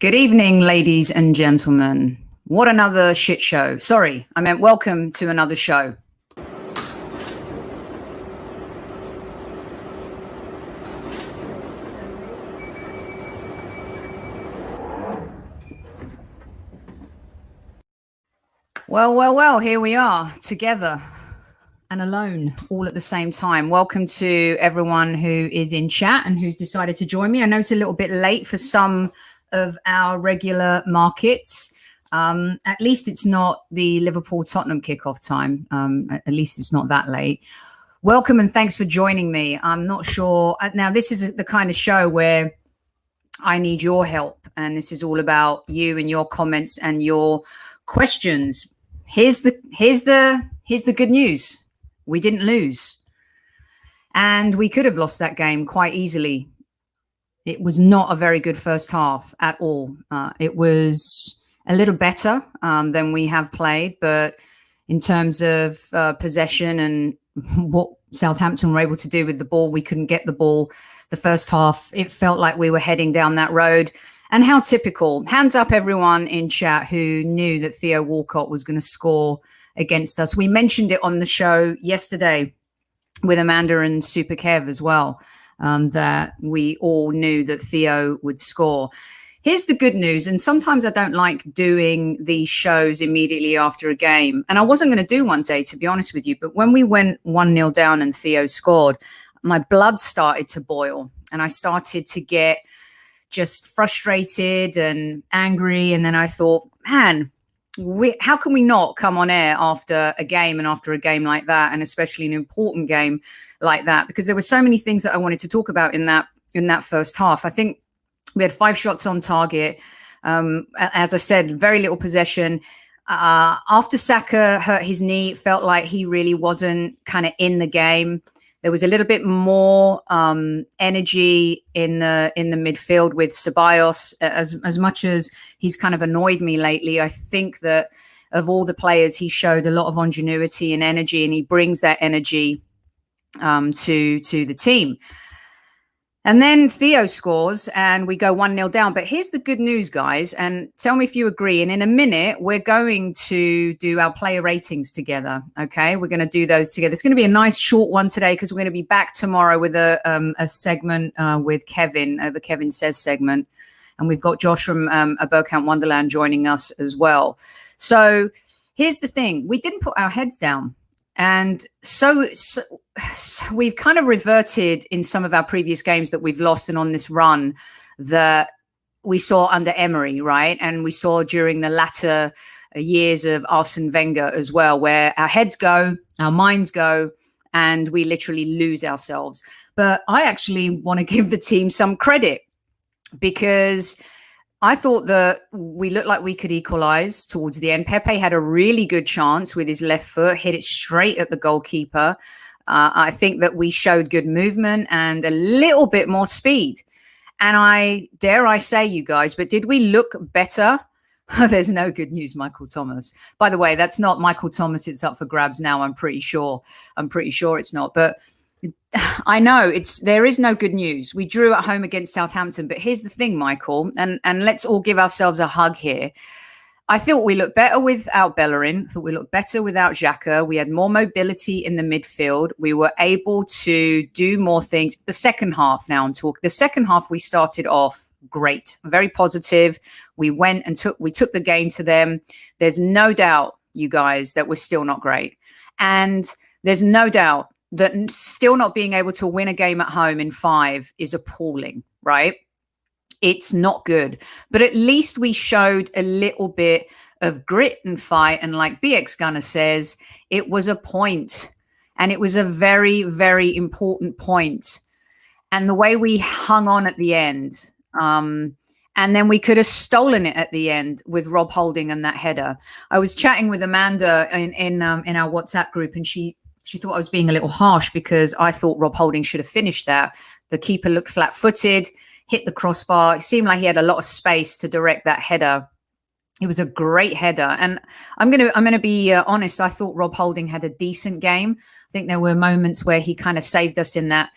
Good evening, ladies and gentlemen. What another shit show. Sorry, I meant welcome to another show. Well, here we are together and alone all at the same time. Welcome to everyone who is in chat and who's decided to join me. I know it's a little bit late for some of our regular markets. At least it's not the Liverpool-Tottenham kickoff time. At least it's not that late. Welcome and thanks for joining me. I'm not sure. Now, this is the kind of show where I need your help. And this is all about you and your comments and your questions. Here's the good news. We didn't lose. And we could have lost that game quite easily. It was not a very good first half at all. It was a little better than we have played, but in terms of possession and what Southampton were able to do with the ball, we couldn't get the ball. The first half, it felt like we were heading down that road. And how typical. Hands up everyone in chat who knew that Theo Walcott was going to score against us. We mentioned it on the show yesterday with Amanda and Super Kev as well. That we all knew that Theo would score. Here's the good news. And sometimes I don't like doing these shows immediately after a game. And I wasn't going to do one today, to be honest with you. But when we went 1-0 down and Theo scored, my blood started to boil. And I started to get just frustrated and angry. And then I thought, man, how can we not come on air after a game and after a game like that, and especially an important game like that? Because there were so many things that I wanted to talk about in that first half. I think we had 5 shots on target. As I said, very little possession. After Saka hurt his knee, it felt like he really wasn't kind of in the game. There was a little bit more energy in the midfield with Ceballos. As much as he's kind of annoyed me lately, I think that of all the players, he showed a lot of ingenuity and energy, and he brings that energy to the team. And then Theo scores and we go 1-0 down. But here's the good news, guys, and tell me if you agree. And in a minute, we're going to do our player ratings together. Okay, we're going to do those together. It's going to be a nice short one today because we're going to be back tomorrow with a segment with Kevin, the Kevin Says segment. And we've got Josh from A Bergkamp Wonderland joining us as well. So here's the thing. We didn't put our heads down. And so we've kind of reverted in some of our previous games that we've lost and on this run that we saw under Emery, right? And we saw during the latter years of Arsene Wenger as well, where our heads go, our minds go, and we literally lose ourselves. But I actually want to give the team some credit because I thought that we looked like we could equalize towards the end. Pepe had a really good chance with his left foot, hit it straight at the goalkeeper. I think that we showed good movement and a little bit more speed. And I dare I say, you guys, but did we look better? There's no good news, Michael Thomas. By the way, that's not Michael Thomas. It's up for grabs now. I'm pretty sure it's not. But I know there is no good news. We drew at home against Southampton, but here's the thing, Michael, and let's all give ourselves a hug here. I thought we looked better without Bellerin. I thought we looked better without Xhaka. We had more mobility in the midfield. We were able to do more things. The second half, now I'm talking. The second half, we started off great, very positive. We went and took the game to them. There's no doubt, you guys, that we're still not great, and there's no doubt that still not being able to win a game at home in 5 is appalling, right? It's not good. But at least we showed a little bit of grit and fight. And like BX Gunner says, it was a point. And it was a very, very important point. And the way we hung on at the end, and then we could have stolen it at the end with Rob Holding and that header. I was chatting with Amanda in our WhatsApp group, and she thought I was being a little harsh because I thought Rob Holding should have finished that. The keeper looked flat-footed, hit the crossbar. It seemed like he had a lot of space to direct that header. It was a great header. And I'm gonna be honest, I thought Rob Holding had a decent game. I think there were moments where he kind of saved us in that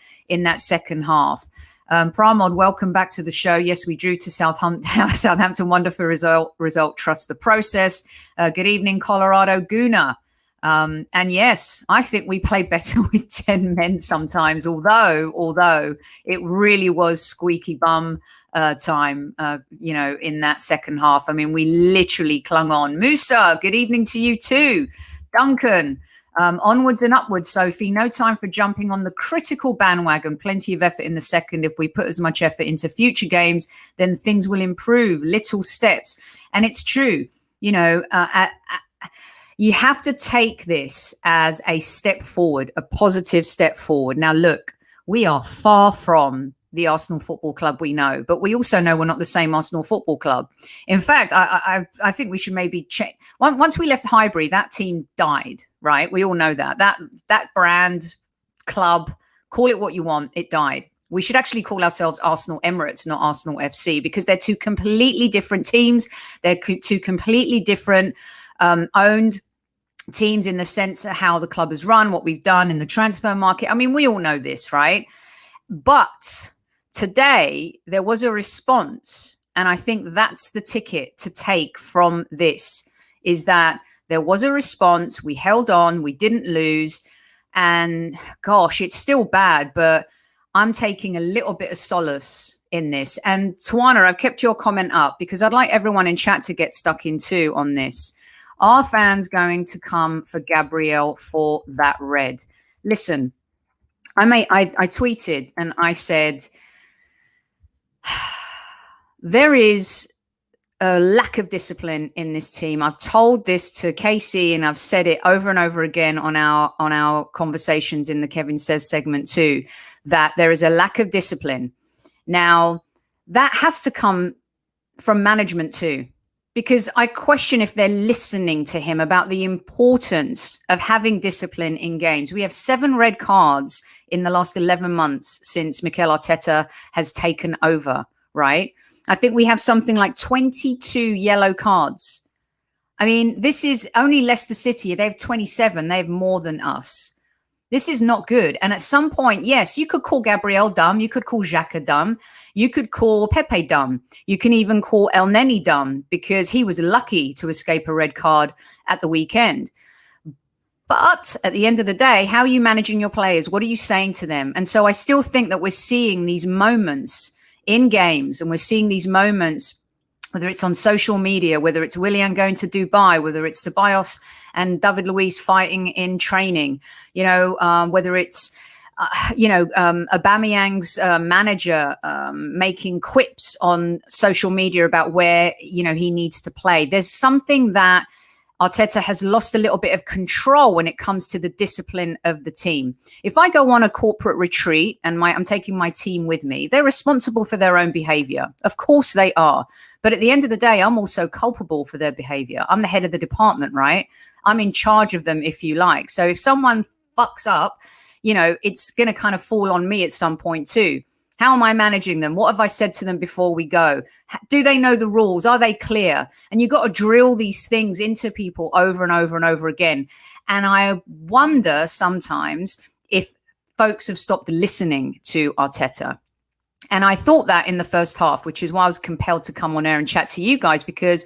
second half. Pramod, welcome back to the show. Yes, we drew to Southampton. Southampton, wonderful result. Trust the process. Good evening, Colorado. Guna. And yes, I think we play better with 10 men sometimes, although it really was squeaky bum time, in that second half. I mean, we literally clung on. Musa, good evening to you too. Duncan, onwards and upwards, Sophie. No time for jumping on the critical bandwagon. Plenty of effort in the second. If we put as much effort into future games, then things will improve. Little steps. And it's true, you have to take this as a step forward, a positive step forward. Now, look, we are far from the Arsenal Football Club we know, but we also know we're not the same Arsenal Football Club. In fact, I think we should maybe check. Once we left Highbury, that team died, right? We all know that. That brand, club, call it what you want, it died. We should actually call ourselves Arsenal Emirates, not Arsenal FC, because they're two completely different teams. They're two completely different owned teams in the sense of how the club is run, what we've done in the transfer market. I mean, we all know this, right? But today there was a response, and I think that's the ticket to take from this, is that there was a response. We held on, we didn't lose, and gosh, it's still bad, but I'm taking a little bit of solace in this. And Tawana, I've kept your comment up because I'd like everyone in chat to get stuck in too on this. Are fans going to come for Gabriel for that red? Listen, I tweeted and I said, there is a lack of discipline in this team. I've told this to Casey and I've said it over and over again on our conversations in the Kevin Says segment too, that there is a lack of discipline. Now, that has to come from management too, because I question if they're listening to him about the importance of having discipline in games. We have 7 red cards in the last 11 months since Mikel Arteta has taken over, right? I think we have something like 22 yellow cards. I mean, this is only Leicester City. They have 27. They have more than us. This is not good. And at some point, yes, you could call Gabriel dumb. You could call Xhaka dumb. You could call Pepe dumb. You can even call El Neni dumb because he was lucky to escape a red card at the weekend. But at the end of the day, how are you managing your players? What are you saying to them? And so I still think that we're seeing these moments in games, and we're seeing these moments, whether it's on social media, whether it's Willian going to Dubai, whether it's Ceballos and David Luiz fighting in training, whether it's, Aubameyang's manager making quips on social media about where, he needs to play. There's something that Arteta has lost a little bit of control when it comes to the discipline of the team. If I go on a corporate retreat and I'm taking my team with me, they're responsible for their own behavior. Of course they are. But at the end of the day, I'm also culpable for their behavior. I'm the head of the department, right? I'm in charge of them, if you like. So if someone fucks up, it's going to kind of fall on me at some point too. How am I managing them? What have I said to them before we go? Do they know the rules? Are they clear? And you've got to drill these things into people over and over and over again. And I wonder sometimes if folks have stopped listening to Arteta. And I thought that in the first half, which is why I was compelled to come on air and chat to you guys, because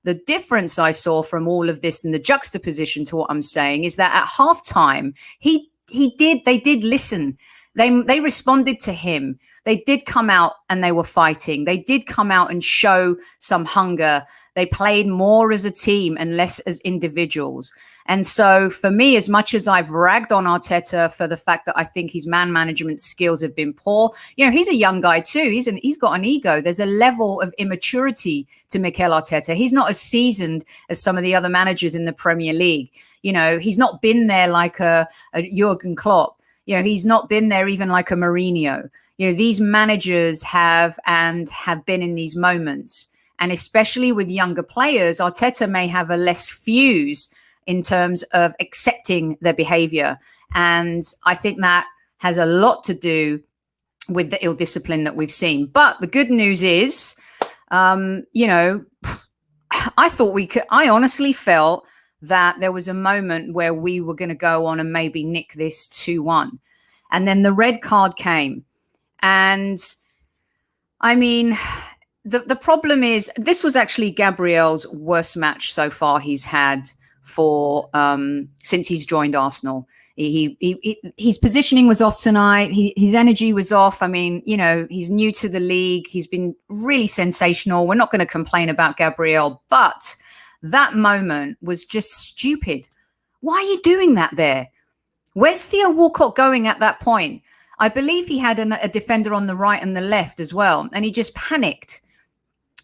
the difference I saw from all of this and the juxtaposition to what I'm saying is that at halftime, they did listen. They responded to him. They did come out and they were fighting. They did come out and show some hunger. They played more as a team and less as individuals. And so for me, as much as I've ragged on Arteta for the fact that I think his man management skills have been poor, he's a young guy too. He's got an ego. There's a level of immaturity to Mikel Arteta. He's not as seasoned as some of the other managers in the Premier League. He's not been there like a Jurgen Klopp. He's not been there even like a Mourinho. These managers have been in these moments. And especially with younger players, Arteta may have a less fuse in terms of accepting their behavior. And I think that has a lot to do with the ill discipline that we've seen. But the good news is, I honestly felt that there was a moment where we were going to go on and maybe nick this 2-1. And then the red card came. And I mean, the problem is this was actually Gabriel's worst match so far he's had for since he's joined Arsenal. His positioning was off tonight. His energy was off. I mean, he's new to the league. He's been really sensational. We're not going to complain about Gabriel, but that moment was just stupid. Why are you doing that there? Where's Theo Walcott going at that point? I believe he had a defender on the right and the left as well, and he just panicked.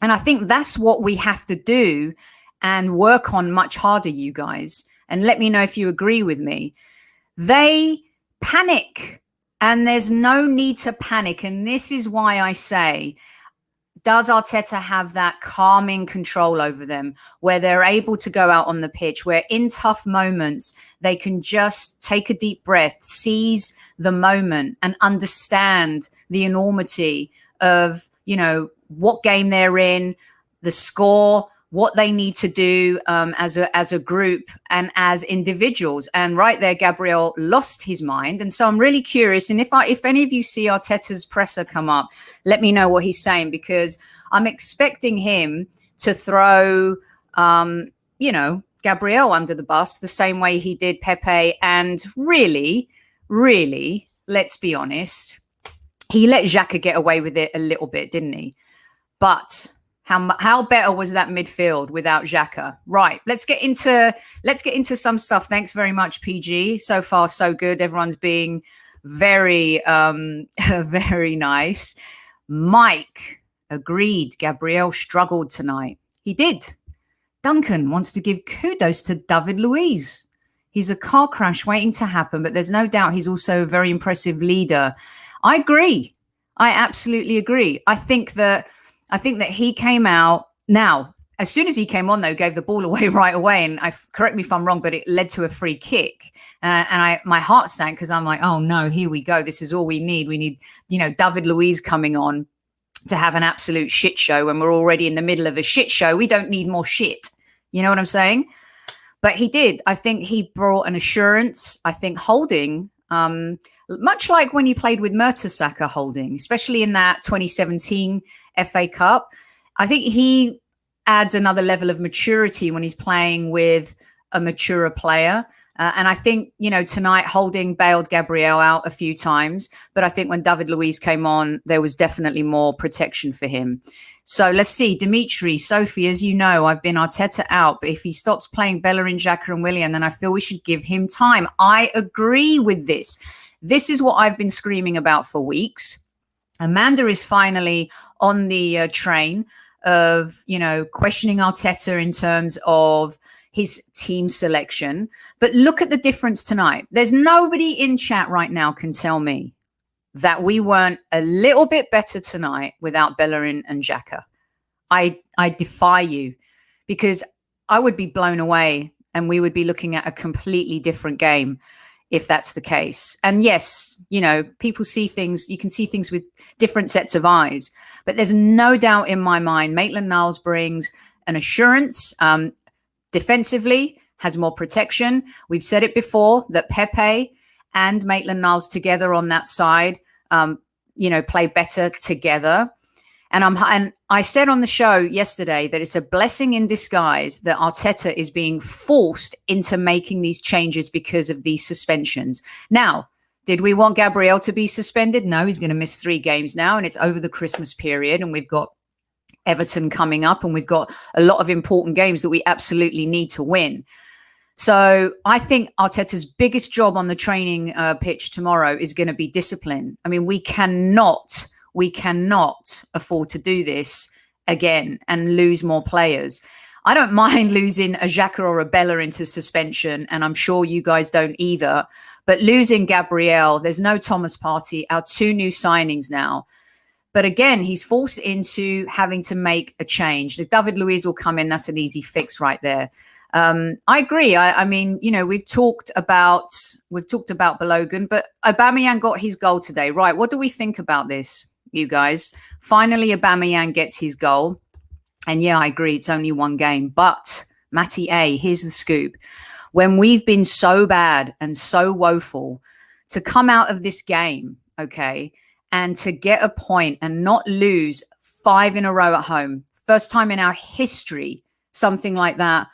And I think that's what we have to do and work on much harder, you guys. And let me know if you agree with me. They panic, and there's no need to panic. And this is why I say, does Arteta have that calming control over them where they're able to go out on the pitch, where in tough moments, they can just take a deep breath, seize the moment and understand the enormity of, what game they're in, the score, what they need to do as a group and as individuals. And right there, Gabriel lost his mind. And so I'm really curious. And if any of you see Arteta's presser come up, let me know what he's saying, because I'm expecting him to throw, Gabriel under the bus the same way he did Pepe. And really, let's be honest, he let Xhaka get away with it a little bit, didn't he? But how better was that midfield without Xhaka? Right. Let's get into some stuff. Thanks very much, PG. So far, so good. Everyone's being very, very nice. Mike agreed. Gabriel struggled tonight. He did. Duncan wants to give kudos to David Luiz. He's a car crash waiting to happen, but there's no doubt he's also a very impressive leader. I agree. I absolutely agree. I think that he came out. Now, as soon as he came on, though, gave the ball away right away. And correct me if I'm wrong, but it led to a free kick. And my heart sank because I'm like, oh, no, here we go. This is all we need. We need, David Luiz coming on to have an absolute shit show when we're already in the middle of a shit show. We don't need more shit. You know what I'm saying? But he did. I think he brought an assurance. I think Holding, much like when he played with Mertesacker, Holding, especially in that 2017 FA Cup, I think he adds another level of maturity when he's playing with a maturer player. And I think, tonight Holding bailed Gabriel out a few times. But I think when David Luiz came on, there was definitely more protection for him. So let's see. Dimitri, Sophie, as you know, I've been Arteta out. But if he stops playing Bellerin, Xhaka and Willian, then I feel we should give him time. I agree with this. This is what I've been screaming about for weeks. Amanda is finally on the train of, questioning Arteta in terms of his team selection. But look at the difference tonight. There's nobody in chat right now can tell me that we weren't a little bit better tonight without Bellerin and Xhaka. I defy you, because I would be blown away and we would be looking at a completely different game if that's the case. And yes, people see things, you can see things with different sets of eyes, but there's no doubt in my mind, Maitland-Niles brings an assurance, defensively, has more protection. We've said it before that Pepe and Maitland-Niles together on that side, play better together. And I said on the show yesterday that it's a blessing in disguise that Arteta is being forced into making these changes because of these suspensions. Now, did we want Gabriel to be suspended? No, he's going to miss 3 games now, and it's over the Christmas period, and we've got Everton coming up, and we've got a lot of important games that we absolutely need to win. So I think Arteta's biggest job on the training pitch tomorrow is going to be discipline. I mean, we cannot afford to do this again and lose more players. I don't mind losing a Xhaka or a Bella into suspension, and I'm sure you guys don't either. But losing Gabriel, there's no Thomas Partey, our 2 new signings now. But again, he's forced into having to make a change. If David Luiz will come in, that's an easy fix right there. I agree. I mean, we've talked about Balogun, but Aubameyang got his goal today. Right. What do we think about this, you guys? Finally, Aubameyang gets his goal. And yeah, I agree. It's only 1 game. But Matty A, here's the scoop. When we've been so bad and so woeful, to come out of this game, okay, and to get a point and not lose 5 in a row at home. First time in our history something like that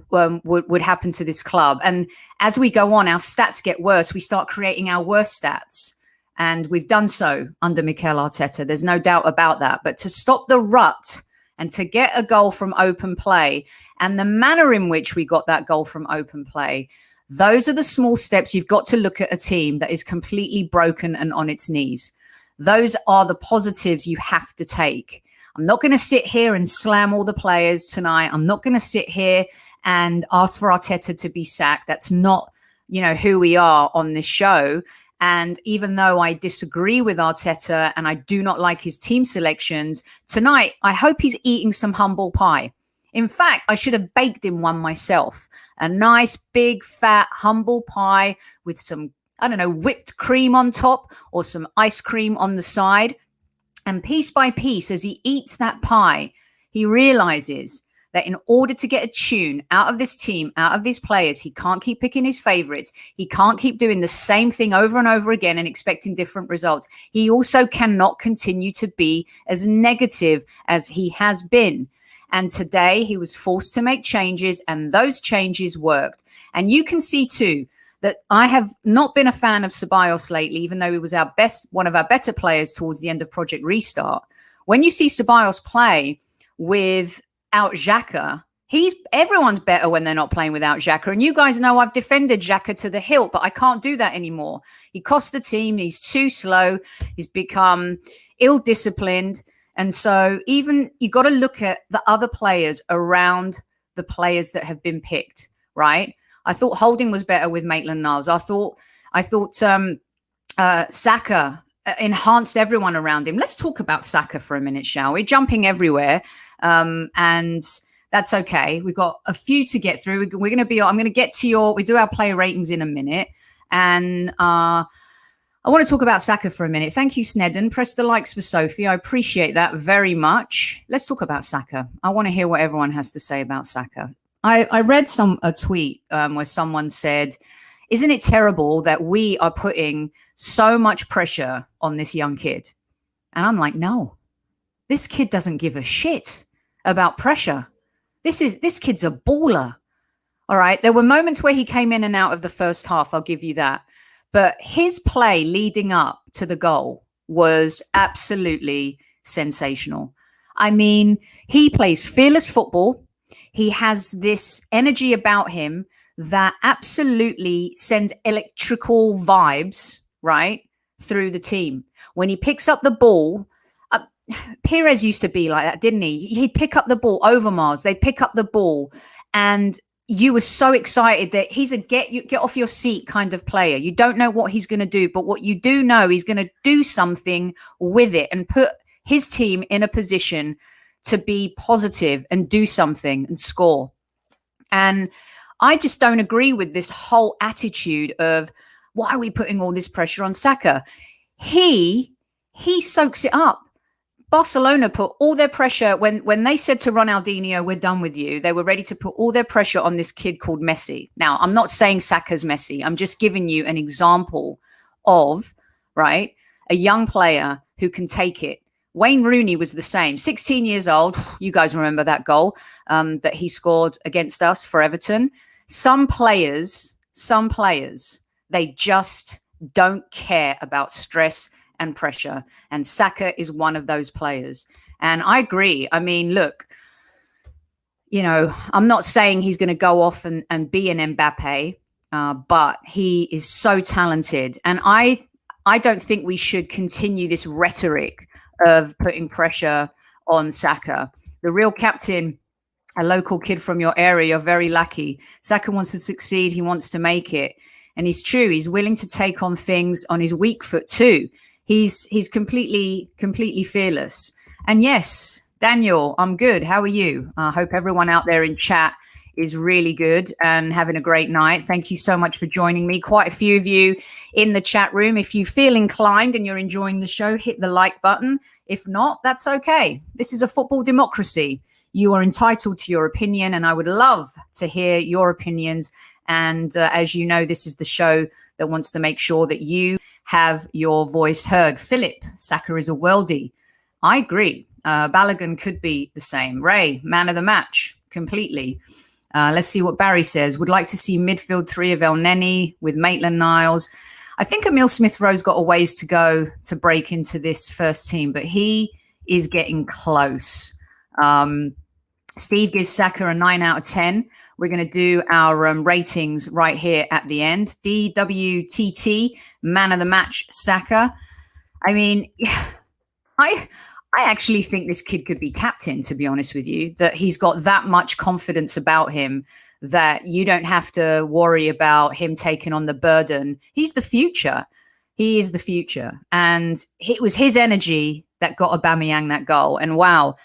would happen to this club. And as we go on, our stats get worse. We start creating our worst stats. And we've done so under Mikel Arteta. There's no doubt about that. But to stop the rut and to get a goal from open play and the manner in which we got that goal from open play, those are the small steps. You've got to look at a team that is completely broken and on its knees. Those are the positives you have to take. I'm not going to sit here and slam all the players tonight. I'm not going to sit here and ask for Arteta to be sacked. That's not, who we are on this show. And even though I disagree with Arteta and I do not like his team selections, tonight I hope he's eating some humble pie. In fact, I should have baked him one myself. A nice, big, fat, humble pie with some, whipped cream on top or some ice cream on the side. And piece by piece, as he eats that pie, he realizes that in order to get a tune out of this team, out of these players, he can't keep picking his favorites. He can't keep doing the same thing over and over again and expecting different results. He also cannot continue to be as negative as he has been. And today he was forced to make changes, and those changes worked. And you can see too that I have not been a fan of Ceballos lately, even though he was one of our better players towards the end of Project Restart. When you see Ceballos play without Xhaka, everyone's better when they're not playing without Xhaka. And you guys know I've defended Xhaka to the hilt, but I can't do that anymore. He cost the team. He's too slow. He's become ill-disciplined. And so even you got to look at the other players around the players that have been picked, right? I thought Holding was better with Maitland-Niles. I thought Saka enhanced everyone around him. Let's talk about Saka for a minute, shall we? Jumping everywhere, and that's okay. We've got a few to get through. I'm going to get to we do our player ratings in a minute, and I want to talk about Saka for a minute. Thank you, Snedden. Press the likes for Sophie. I appreciate that very much. Let's talk about Saka. I want to hear what everyone has to say about Saka. I read a tweet where someone said, isn't it terrible that we are putting so much pressure on this young kid? And I'm like, no, this kid doesn't give a shit about pressure. This kid's a baller. All right. There were moments where he came in and out of the first half. I'll give you that. But his play leading up to the goal was absolutely sensational. I mean, he plays fearless football. He has this energy about him that absolutely sends electrical vibes, right, through the team. When he picks up the ball, Perez used to be like that, didn't he? He'd pick up the ball, Overmars, they'd pick up the ball, and you were so excited that he's a get off your seat kind of player. You don't know what he's going to do, but what you do know, he's going to do something with it and put his team in a position to be positive and do something and score. And I just don't agree with this whole attitude of why are we putting all this pressure on Saka? He soaks it up. Barcelona put all their pressure when they said to Ronaldinho, we're done with you. They were ready to put all their pressure on this kid called Messi. Now, I'm not saying Saka's Messi. I'm just giving you an example of, right, a young player who can take it. Wayne Rooney was the same. 16 years old. You guys remember that goal that he scored against us for Everton. Some players, they just don't care about stress and pressure. And Saka is one of those players. And I agree. I mean, look, I'm not saying he's going to go off and be an Mbappe, but he is so talented. And I don't think we should continue this rhetoric of putting pressure on Saka. The real captain, a local kid from your area, you're very lucky. Saka wants to succeed. He wants to make it. And he's true. He's willing to take on things on his weak foot too. He's completely fearless. And yes, Daniel, I'm good. How are you? I hope everyone out there in chat is really good and having a great night. Thank you so much for joining me. Quite a few of you in the chat room. If you feel inclined and you're enjoying the show, hit the like button. If not, that's okay. This is a football democracy. You are entitled to your opinion, and I would love to hear your opinions. And as you know, this is the show that wants to make sure that you have your voice heard. Philip, Saka is a worldie. I agree. Balogun could be the same. Ray, man of the match, completely. Let's see what Barry says. Would like to see midfield 3 of El Neni with Maitland-Niles. I think Emile Smith-Rowe's got a ways to go to break into this first team, but he is getting close. Steve gives Saka a 9 out of 10. We're going to do our ratings right here at the end. DWTT, man of the match, Saka. I mean, I actually think this kid could be captain, to be honest with you, that he's got that much confidence about him that you don't have to worry about him taking on the burden. He's the future. He is the future. And it was his energy that got Aubameyang that goal. And wow,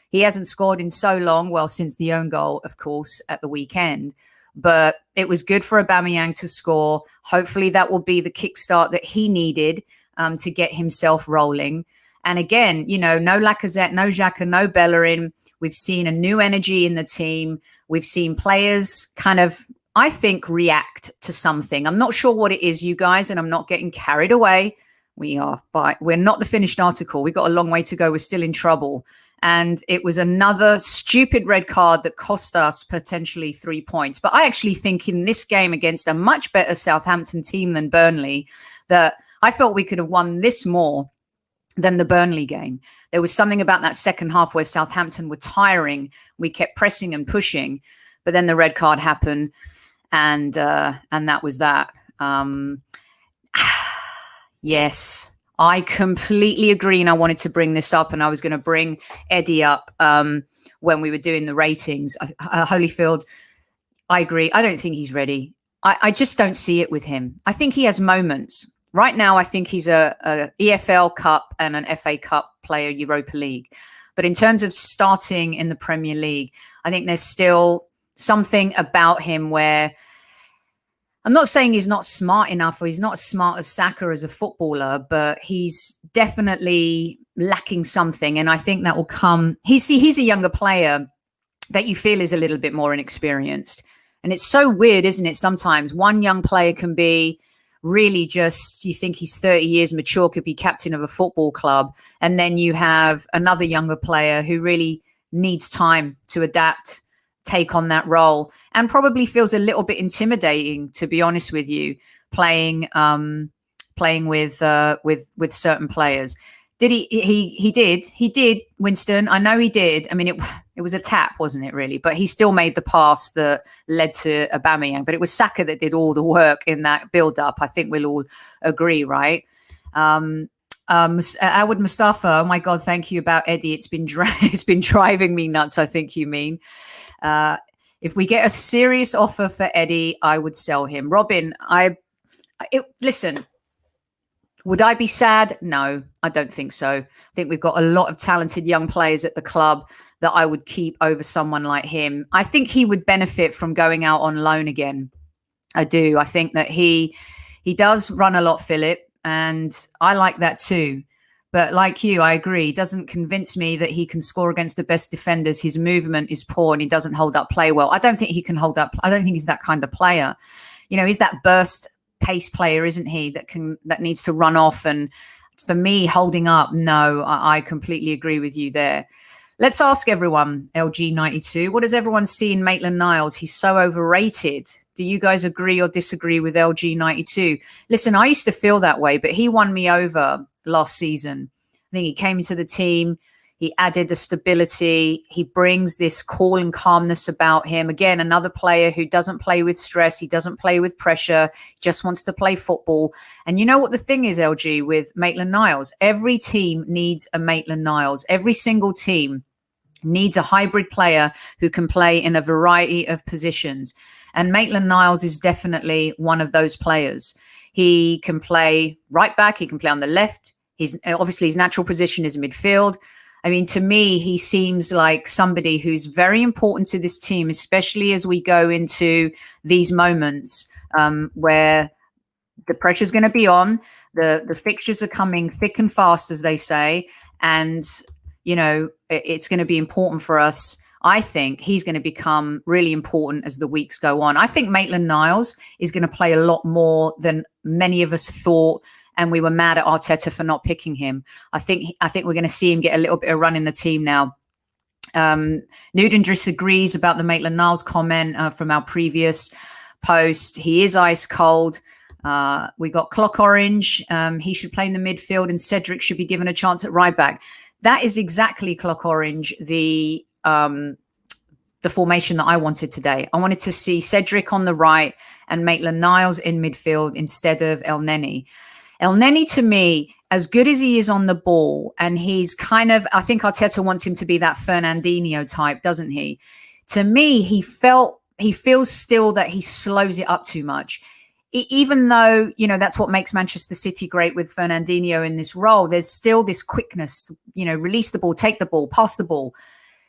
he hasn't scored in so long. Well, since the own goal, of course, at the weekend. But it was good for Aubameyang to score. Hopefully that will be the kickstart that he needed to get himself rolling. And again, you know, no Lacazette, no Xhaka, no Bellerin. We've seen a new energy in the team. We've seen players kind of, I think, react to something. I'm not sure what it is, you guys, and I'm not getting carried away. We're not the finished article. We've got a long way to go. We're still in trouble. And it was another stupid red card that cost us potentially 3 points. But I actually think in this game against a much better Southampton team than Burnley, that I felt we could have won this more than the Burnley game. There was something about that second half where Southampton were tiring. We kept pressing and pushing, but then the red card happened, and that was that. Yes, I completely agree, and I wanted to bring this up, and I was going to bring Eddie up when we were doing the ratings. Holyfield, I agree. I don't think he's ready. I just don't see it with him. I think he has moments. Right now, I think he's a EFL Cup and an FA Cup player, Europa League. But in terms of starting in the Premier League, I think there's still something about him where I'm not saying he's not smart enough or he's not as smart as Saka as a footballer, but he's definitely lacking something. And I think that will come. He's a younger player that you feel is a little bit more inexperienced. And it's so weird, isn't it? Sometimes one young player can be really just, you think he's 30 years mature, could be captain of a football club. And then you have another younger player who really needs time to adapt, take on that role, and probably feels a little bit intimidating, to be honest with you, playing with certain players. Did he did, Winston. I know he did. I mean, it was a tap, wasn't it, really? But he still made the pass that led to Aubameyang. But it was Saka that did all the work in that build-up. I think we'll all agree, right? Awad Mustafa, oh my God, thank you about Eddie. It's been driving me nuts, I think you mean. If we get a serious offer for Eddie, I would sell him. Robin, listen, would I be sad? No, I don't think so. I think we've got a lot of talented young players at the club that I would keep over someone like him. I think he would benefit from going out on loan again. I do. I think that he does run a lot, Philip, and I like that too. But like you, I agree. It doesn't convince me that he can score against the best defenders. His movement is poor and he doesn't hold up play well. I don't think he can hold up. I don't think he's that kind of player. You know, he's that burst pace player, isn't he, that needs to run off. And for me, holding up, no, I completely agree with you there. Let's ask everyone, LG92, what does everyone see in Maitland-Niles? He's so overrated. Do you guys agree or disagree with LG92? Listen, I used to feel that way, but he won me over last season. I think he came into the team. He added the stability. He brings this cool and calmness about him. Again, another player who doesn't play with stress. He doesn't play with pressure. He just wants to play football. And you know what the thing is, LG, with Maitland-Niles? Every team needs a Maitland-Niles. Every single team needs a hybrid player who can play in a variety of positions. And Maitland-Niles is definitely one of those players. He can play right back. He can play on the left. Obviously his natural position is midfield. I mean, to me, he seems like somebody who's very important to this team, especially as we go into these moments where the pressure's going to be on. The fixtures are coming thick and fast, as they say. And, you know, it's going to be important for us. I think he's going to become really important as the weeks go on. I think Maitland-Niles is going to play a lot more than many of us thought and we were mad at Arteta for not picking him. I think we're going to see him get a little bit of run in the team now. Nuden disagrees about the Maitland-Niles comment from our previous post. He is ice cold. We got Clock Orange. He should play in the midfield, and Cedric should be given a chance at right back. That is exactly, Clock Orange, the formation that I wanted today. I wanted to see Cedric on the right and Maitland-Niles in midfield instead of El Neni. El Neni, to me, as good as he is on the ball, and he's kind of, I think Arteta wants him to be that Fernandinho type, doesn't he? To me, he feels still that he slows it up too much. Even though, that's what makes Manchester City great with Fernandinho in this role, there's still this quickness, release the ball, take the ball, pass the ball.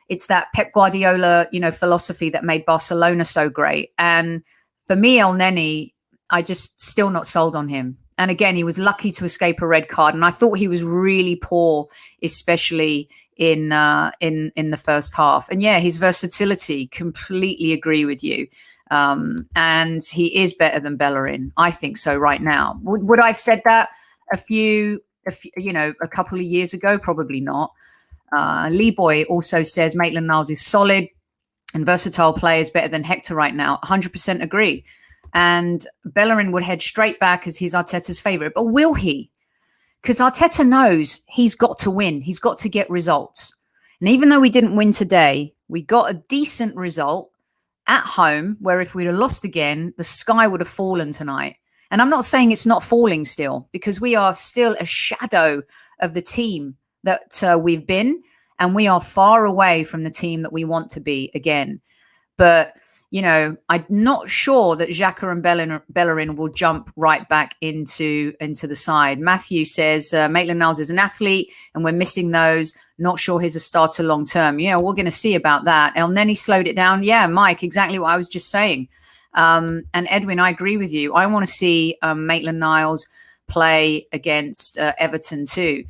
It's that Pep Guardiola, philosophy that made Barcelona so great. And for me, El Neni, I just still not sold on him. And again, he was lucky to escape a red card. And I thought he was really poor, especially in the first half. And yeah, his versatility, completely agree with you. And he is better than Bellerin. I think so right now. Would I have said that a couple of years ago? Probably not. Lee Boy also says Maitland-Niles is solid and versatile players better than Hector right now. 100% agree. And Bellerin would head straight back as he's Arteta's favourite. But will he? Because Arteta knows he's got to win. He's got to get results. And even though we didn't win today, we got a decent result at home, where if we'd have lost again, the sky would have fallen tonight. And I'm not saying it's not falling still, because we are still a shadow of the team that we've been, and we are far away from the team that we want to be again. But I'm not sure that Xhaka and Bellerin will jump right back into the side. Matthew says Maitland-Niles is an athlete and we're missing those. Not sure he's a starter long term. We're going to see about that. El Neni slowed it down. Yeah, Mike, exactly what I was just saying. And Edwin, I agree with you. I want to see Maitland-Niles play against Everton too.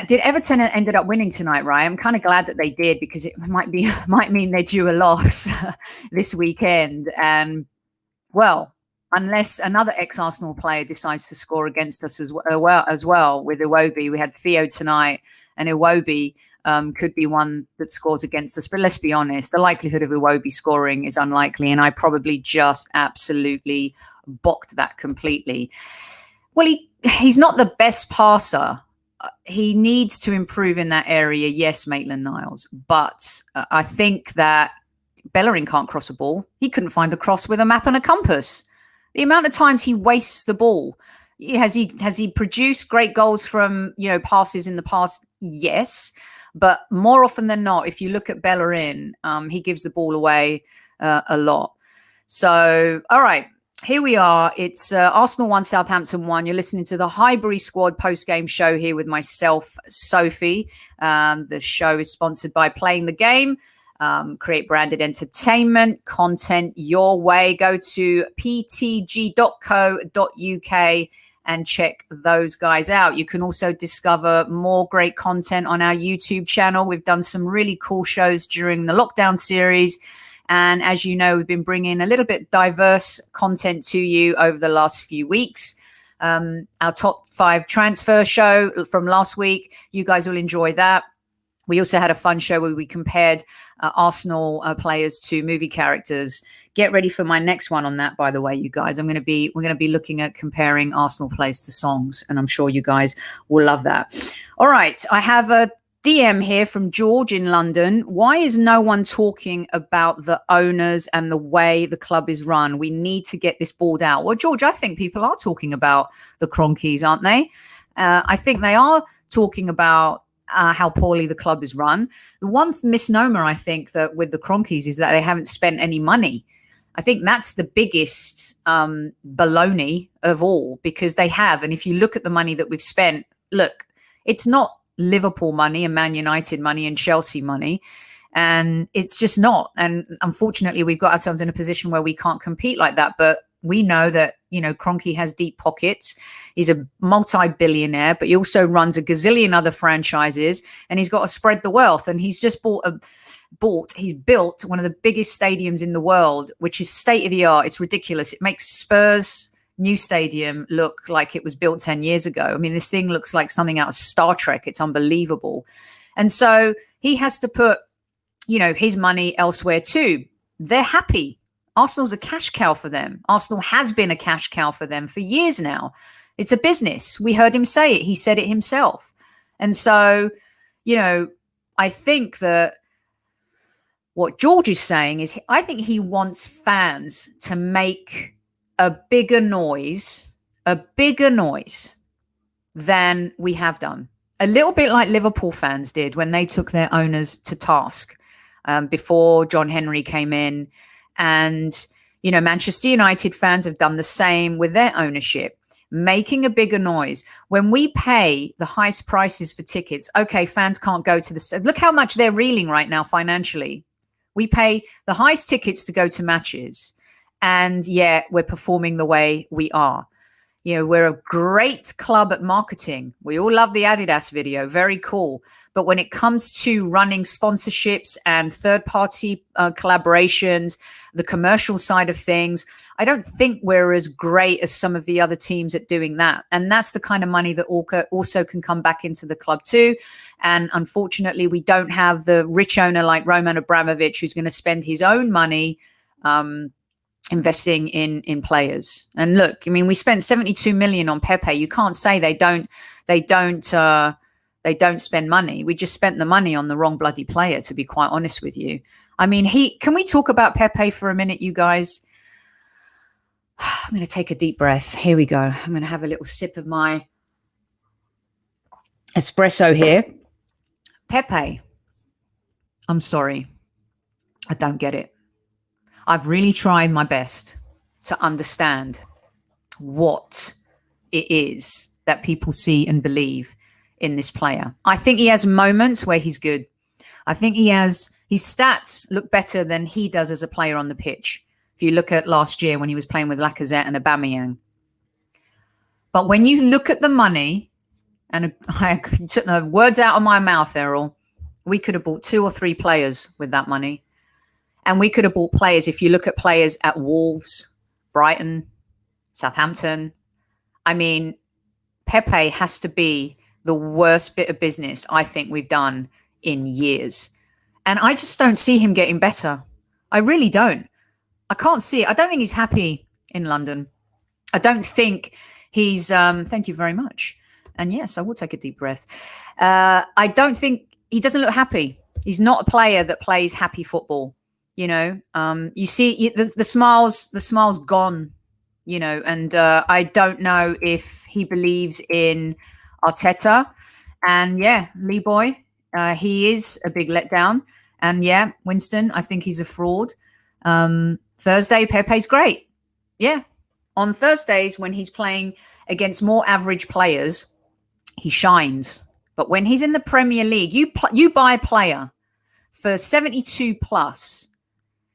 Did Everton ended up winning tonight, right? I'm kind of glad that they did, because it might mean they're due a loss this weekend. And well, unless another ex-Arsenal player decides to score against us as well with Iwobi. We had Theo tonight, and Iwobi could be one that scores against us. But let's be honest, the likelihood of Iwobi scoring is unlikely, and I probably just absolutely bocked that completely. Well, he's not the best passer. He needs to improve in that area. Yes, Maitland-Niles. But I think that Bellerin can't cross a ball. He couldn't find a cross with a map and a compass. The amount of times he wastes the ball. Has he produced great goals from, passes in the past? Yes. But more often than not, if you look at Bellerin, he gives the ball away a lot. So, all right. Here we are. It's Arsenal 1, Southampton 1. You're listening to the Highbury Squad post-game show here with myself, Sophie. The show is sponsored by Playing the Game. Create branded entertainment, content your way. Go to ptg.co.uk and check those guys out. You can also discover more great content on our YouTube channel. We've done some really cool shows during the lockdown series. And as you know, we've been bringing a little bit diverse content to you over the last few weeks. Our top 5 transfer show from last week, you guys will enjoy that. We also had a fun show where we compared Arsenal players to movie characters. Get ready for my next one on that, by the way, you guys. We're going to be looking at comparing Arsenal players to songs, and I'm sure you guys will love that. All right, I have a DM here from George in London. Why is no one talking about the owners and the way the club is run? We need to get this balled out. Well, George, I think people are talking about the Cronkies, aren't they? I think they are talking about how poorly the club is run. The one misnomer, I think, that with the Cronkies is that they haven't spent any money. I think that's the biggest baloney of all, because they have. And if you look at the money that we've spent, look, it's not Liverpool money and Man United money and Chelsea money. And it's just not. And unfortunately, we've got ourselves in a position where we can't compete like that. But we know that, Kroenke has deep pockets. He's a multi-billionaire, but he also runs a gazillion other franchises, and he's got to spread the wealth. And he's just he's built one of the biggest stadiums in the world, which is state of the art. It's ridiculous. It makes Spurs new stadium look like it was built 10 years ago. I mean, this thing looks like something out of Star Trek. It's unbelievable. And so he has to put, his money elsewhere too. They're happy. Arsenal's a cash cow for them. Arsenal has been a cash cow for them for years now. It's a business. We heard him say it. He said it himself. And so, I think that what George is saying is I think he wants fans to make a bigger noise than we have done. A little bit like Liverpool fans did when they took their owners to task before John Henry came in. And, Manchester United fans have done the same with their ownership, making a bigger noise. When we pay the highest prices for tickets, okay, fans can't go to the... Look how much they're reeling right now financially. We pay the highest tickets to go to matches, and yet we're performing the way we are. We're a great club at marketing. We all love the Adidas video. Very cool. But when it comes to running sponsorships and third-party collaborations, the commercial side of things, I don't think we're as great as some of the other teams at doing that. And that's the kind of money that also can come back into the club too. And unfortunately, we don't have the rich owner like Roman Abramovich who's going to spend his own money investing in players. And look, I mean, we spent 72 million on Pepe. You can't say they don't spend money. We just spent the money on the wrong bloody player, to be quite honest with you. I mean, can we talk about Pepe for a minute, you guys? I'm going to take a deep breath. Here we go. I'm going to have a little sip of my espresso here. Pepe, I'm sorry. I don't get it. I've really tried my best to understand what it is that people see and believe in this player. I think he has moments where he's good. I think his stats look better than he does as a player on the pitch. If you look at last year when he was playing with Lacazette and Aubameyang. But when you look at the money, and I took the words out of my mouth, Errol, we could have bought 2 or 3 players with that money. And we could have bought players, if you look at players at Wolves, Brighton, Southampton. I mean, Pepe has to be the worst bit of business I think we've done in years. And I just don't see him getting better. I really don't. I can't see it. I don't think he's happy in London. I don't think he's... thank you very much. And yes, I will take a deep breath. I don't think... He doesn't look happy. He's not a player that plays happy football. You see the smile's gone, and I don't know if he believes in Arteta. And yeah, Lee Boy, he is a big letdown. And yeah, Winston, I think he's a fraud. Thursday, Pepe's great. Yeah. On Thursdays, when he's playing against more average players, he shines. But when he's in the Premier League, you buy a player for 72 plus,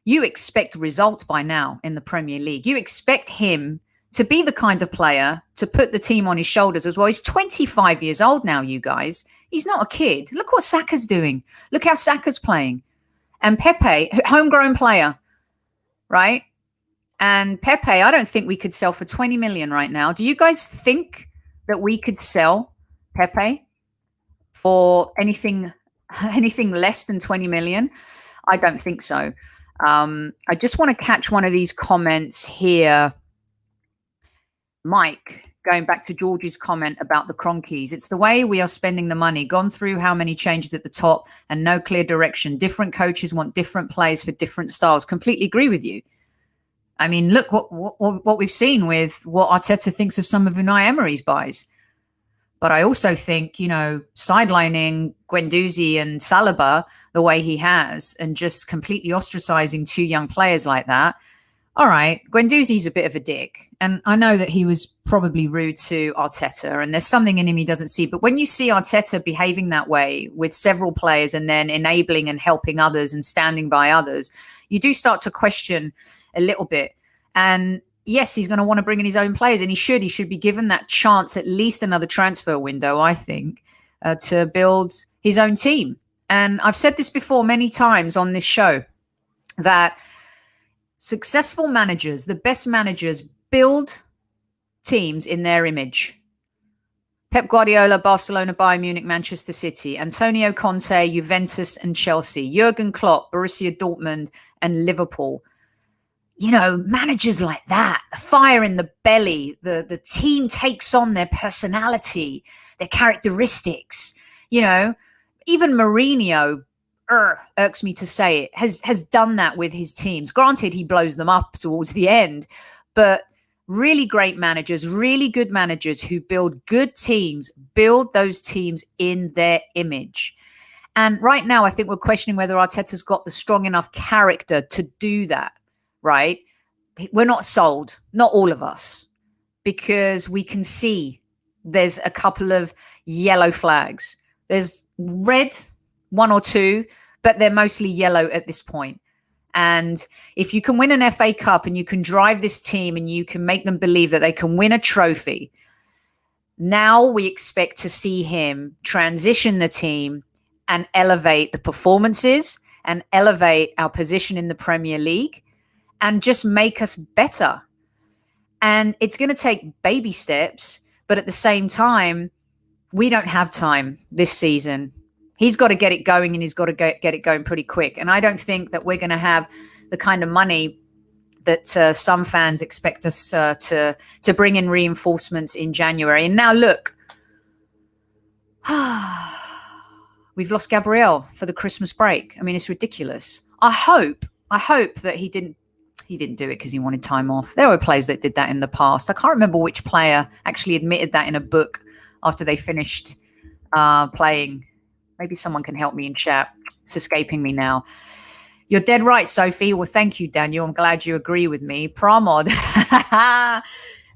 you expect results by now in the Premier League. You expect him to be the kind of player to put the team on his shoulders as well. He's 25 years old now, you guys. He's not a kid. Look what Saka's doing. Look how Saka's playing. And Pepe, homegrown player, right? And Pepe, I don't think we could sell for 20 million right now. Do you guys think that we could sell Pepe for anything less than 20 million? I don't think so. I just want to catch one of these comments here. Mike, going back to George's comment about the Cronkies. It's the way we are spending the money. Gone through how many changes at the top and no clear direction. Different coaches want different players for different styles. Completely agree with you. I mean, look what we've seen with what Arteta thinks of some of Unai Emery's buys. But I also think, sidelining Guendouzi and Saliba the way he has and just completely ostracizing 2 young players like that. All right, Guendouzi's a bit of a dick. And I know that he was probably rude to Arteta and there's something in him he doesn't see. But when you see Arteta behaving that way with several players and then enabling and helping others and standing by others, you do start to question a little bit. And yes, he's going to want to bring in his own players, and he should be given that chance, at least another transfer window, I think, to build his own team. And I've said this before many times on this show, that successful managers, the best managers, build teams in their image. Pep Guardiola, Barcelona, Bayern Munich, Manchester City. Antonio Conte, Juventus and Chelsea. Jurgen Klopp, Borussia Dortmund and Liverpool. You know, managers like that, the fire in the belly, the team takes on their personality, their characteristics. You know, even Mourinho, irks me to say it, has done that with his teams. Granted, he blows them up towards the end, but really great managers, really good managers who build good teams, build those teams in their image. And right now, I think we're questioning whether Arteta's got the strong enough character to do that, right? We're not sold, not all of us, because we can see there's a couple of yellow flags. There's red, one or two, but they're mostly yellow at this point. And if you can win an FA Cup and you can drive this team and you can make them believe that they can win a trophy, now we expect to see him transition the team and elevate the performances and elevate our position in the Premier League and just make us better. And it's going to take baby steps, but at the same time, we don't have time this season. He's got to get it going, and he's got to get it going pretty quick. And I don't think that we're going to have the kind of money that some fans expect us to bring in reinforcements in January. And now look, we've lost Gabriel for the Christmas break. I mean, it's ridiculous. I hope that he didn't do it because he wanted time off. There were players that did that in the past. I can't remember which player actually admitted that in a book after they finished playing. Maybe someone can help me in chat. It's escaping me now. You're dead right, Sophie. Well, thank you, Daniel. I'm glad you agree with me. Pramod.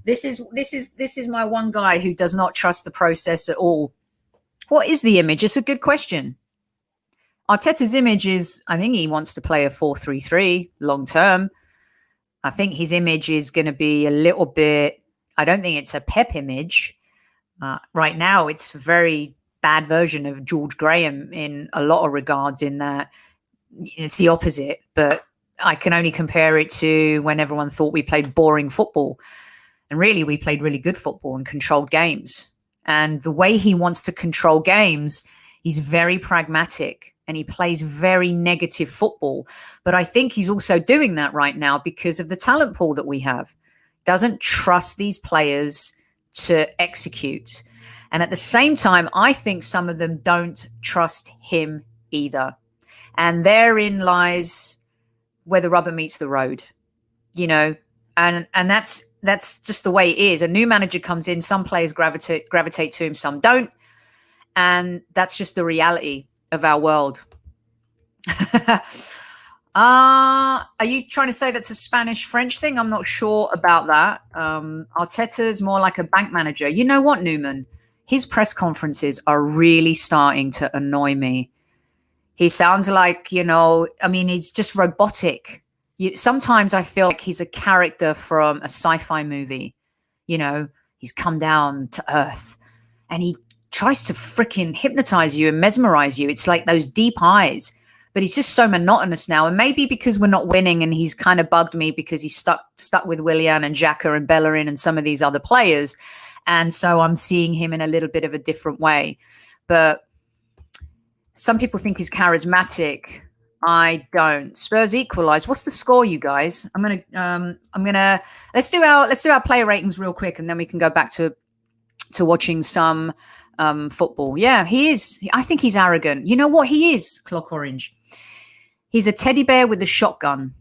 This is my one guy who does not trust the process at all. What is the image? It's a good question. Arteta's image is, I think he wants to play a 4-3-3 long term. I think his image is going to be a little bit, I don't think it's a Pep image. Right now, it's a very bad version of George Graham in a lot of regards, in that it's the opposite. But I can only compare it to when everyone thought we played boring football. And really, we played really good football and controlled games. And the way he wants to control games, he's very pragmatic and he plays very negative football. But I think he's also doing that right now because of the talent pool that we have. Doesn't trust these players to execute. And at the same time, I think some of them don't trust him either. And therein lies where the rubber meets the road, you know, and that's just the way it is. A new manager comes in, some players gravitate to him, some don't. And that's just the reality of our world. Are you trying to say that's a Spanish-French thing? I'm not sure about that. Arteta's more like a bank manager. You know what, Newman? His press conferences are really starting to annoy me. He sounds like, you know, I mean, he's just robotic. Sometimes I feel like he's a character from a sci-fi movie. You know, he's come down to earth and he tries to freaking hypnotize you and mesmerize you. It's like those deep eyes. But he's just so monotonous now. And maybe because we're not winning and he's kind of bugged me because he's stuck with Willian and Xhaka and Bellerin and some of these other players. And so I'm seeing him in a little bit of a different way. But some people think he's charismatic. I don't. Spurs equalize. What's the score, you guys? Let's do our player ratings real quick, and then we can go back to watching some football. Yeah, he is. I think he's arrogant. You know what he is, Clock Orange? He's a teddy bear with a shotgun.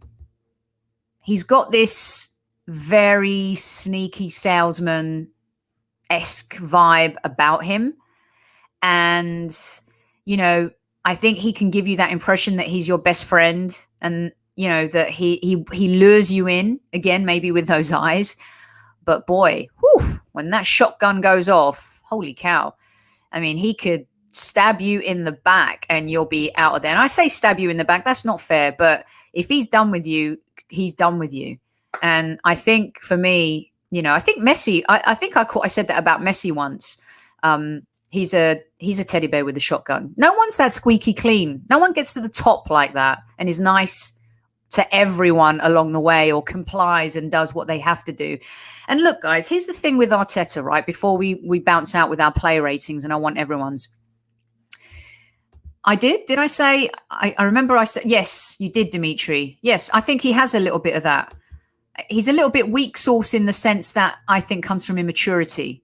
He's got this very sneaky salesman-esque vibe about him. And, you know, I think he can give you that impression that he's your best friend and, you know, that he lures you in, again, maybe with those eyes. But boy, when that shotgun goes off, holy cow. I mean, he could stab you in the back and you'll be out of there. And I say stab you in the back, that's not fair. But if he's done with you, he's done with you. And I think for me, you know, I think Messi, I think I said that about Messi once. He's a teddy bear with a shotgun. No one's that squeaky clean. No one gets to the top like that and is nice to everyone along the way, or complies and does what they have to do. And look, guys, here's the thing with Arteta, right? Before we bounce out with our player ratings, and I want everyone's. Did I say, I remember I said, yes, you did, Dimitri. Yes, I think he has a little bit of that. He's a little bit weak sauce in the sense that I think comes from immaturity.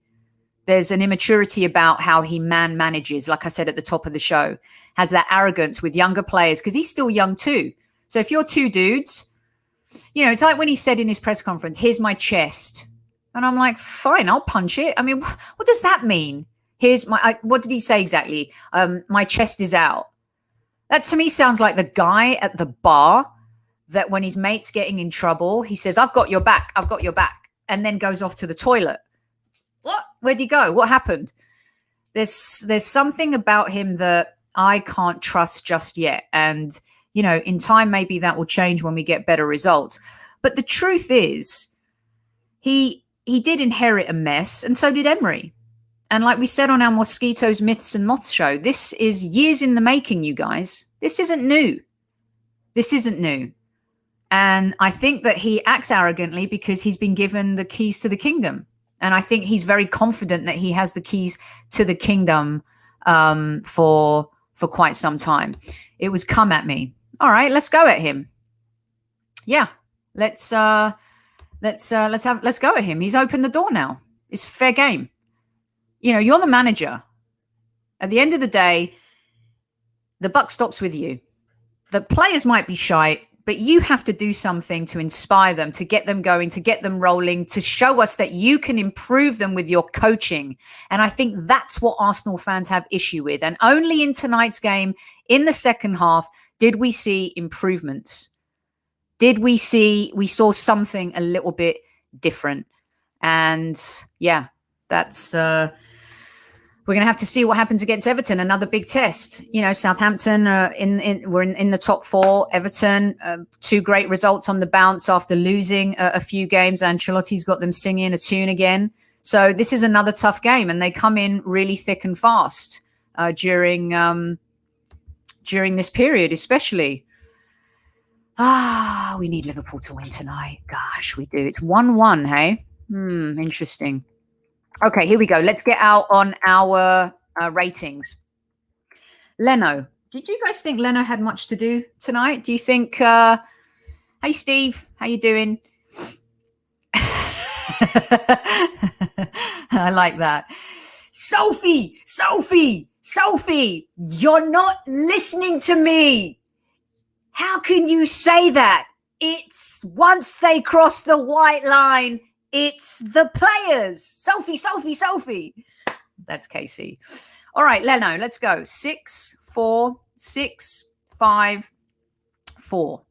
There's an immaturity about how he manages, like I said at the top of the show, has that arrogance with younger players because he's still young too. So if you're two dudes, it's like when he said in his press conference, here's my chest. And I'm like, fine, I'll punch it. I mean, what does that mean? What did he say exactly? My chest is out. That to me sounds like the guy at the bar that when his mate's getting in trouble, he says, I've got your back, and then goes off to the toilet. What? Where'd he go? What happened? There's something about him that I can't trust just yet. And, in time, maybe that will change when we get better results. But the truth is, he did inherit a mess, and so did Emery. And like we said on our Mosquitoes, Myths and Moths show, this is years in the making, you guys. This isn't new. And I think that he acts arrogantly because he's been given the keys to the kingdom. And I think he's very confident that he has the keys to the kingdom for quite some time. It was come at me. All right, let's go at him. Yeah, let's go at him. He's opened the door now. It's fair game. You're the manager. At the end of the day, the buck stops with you. The players might be shy, but you have to do something to inspire them, to get them going, to get them rolling, to show us that you can improve them with your coaching. And I think that's what Arsenal fans have issue with. And only in tonight's game, in the second half, did we see improvements. We saw something a little bit different. And yeah, that's... we're going to have to see what happens against Everton. Another big test. Southampton were in the top four. Everton, two great results on the bounce after losing a few games. Ancelotti's got them singing a tune again. So this is another tough game, and they come in really thick and fast during this period, especially. We need Liverpool to win tonight. Gosh, we do. It's 1-1, hey? Interesting. Okay, here we go. Let's get out on our ratings. Leno. Did you guys think Leno had much to do tonight? Do you think... hey, Steve. How you doing? I like that. Sophie! You're not listening to me. How can you say that? It's once they cross the white line... It's the players. Sophie. That's Casey. All right, Leno, let's go. 6, 4, 6, 5, 4.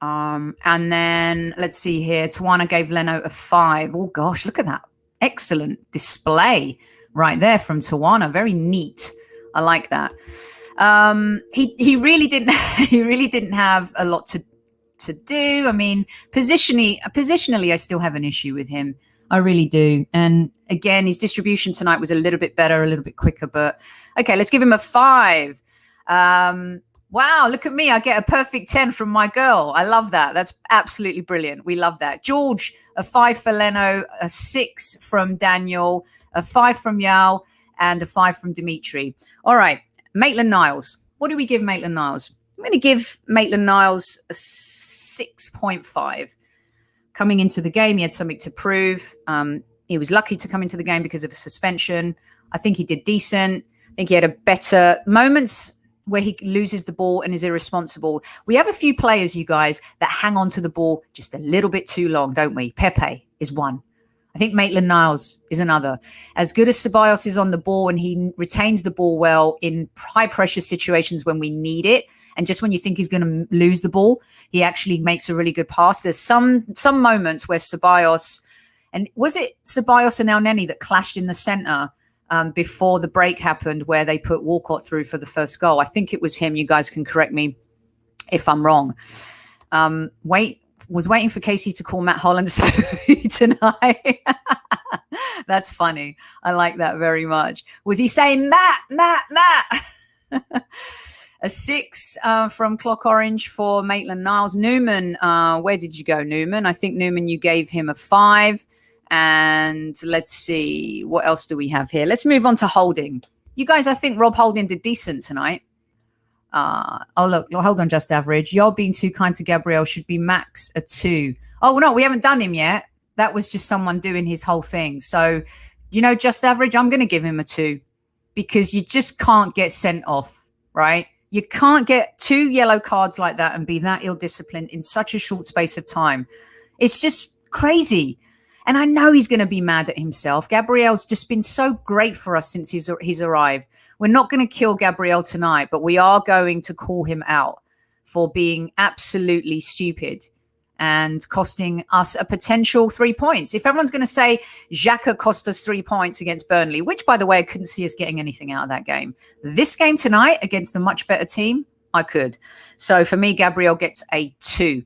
And then let's see here. Tawana gave Leno a 5. Oh gosh, look at that. Excellent display right there from Tawana. Very neat. I like that. He really didn't have a lot to do. I mean, positionally, I still have an issue with him. I really do. And again, his distribution tonight was a little bit better, a little bit quicker. But okay, let's give him a 5. Wow, look at me. I get a perfect 10 from my girl. I love that. That's absolutely brilliant. We love that. George, a 5 for Leno, a 6 from Daniel, a 5 from Yao, and a 5 from Dimitri. All right, Maitland-Niles. What do we give Maitland-Niles? I'm going to give Maitland-Niles a 6.5. Coming into the game, he had something to prove. He was lucky to come into the game because of a suspension. I think he did decent. I think he had a better moments where he loses the ball and is irresponsible. We have a few players, you guys, that hang on to the ball just a little bit too long, don't we? Pepe is one. I think Maitland-Niles is another. As good as Ceballos is on the ball and he retains the ball well in high-pressure situations when we need it, and just when you think he's going to lose the ball, he actually makes a really good pass. There's some moments where Ceballos, and was it Ceballos and El Neni that clashed in the centre before the break happened where they put Walcott through for the first goal? I think it was him. You guys can correct me if I'm wrong. Was waiting for Casey to call Matt Holland tonight. That's funny. I like that very much. Was he saying Matt? A 6 from Clock Orange for Maitland-Niles. Newman, where did you go, Newman? I think, Newman, you gave him a 5. And let's see, what else do we have here? Let's move on to Holding. You guys, I think Rob Holding did decent tonight. Oh, look, hold on, Just Average. You're being too kind to Gabriel. Should be max a 2. Oh, no, we haven't done him yet. That was just someone doing his whole thing. So, Just Average, I'm going to give him a 2 because you just can't get sent off, right? You can't get 2 yellow cards like that and be that ill-disciplined in such a short space of time. It's just crazy. And I know he's going to be mad at himself. Gabriel's just been so great for us since he's arrived. We're not going to kill Gabriel tonight, but we are going to call him out for being absolutely stupid and costing us a potential 3 points. If everyone's going to say Xhaka cost us 3 points against Burnley, which, by the way, I couldn't see us getting anything out of that game. This game tonight against a much better team, I could. So for me, Gabriel gets a 2.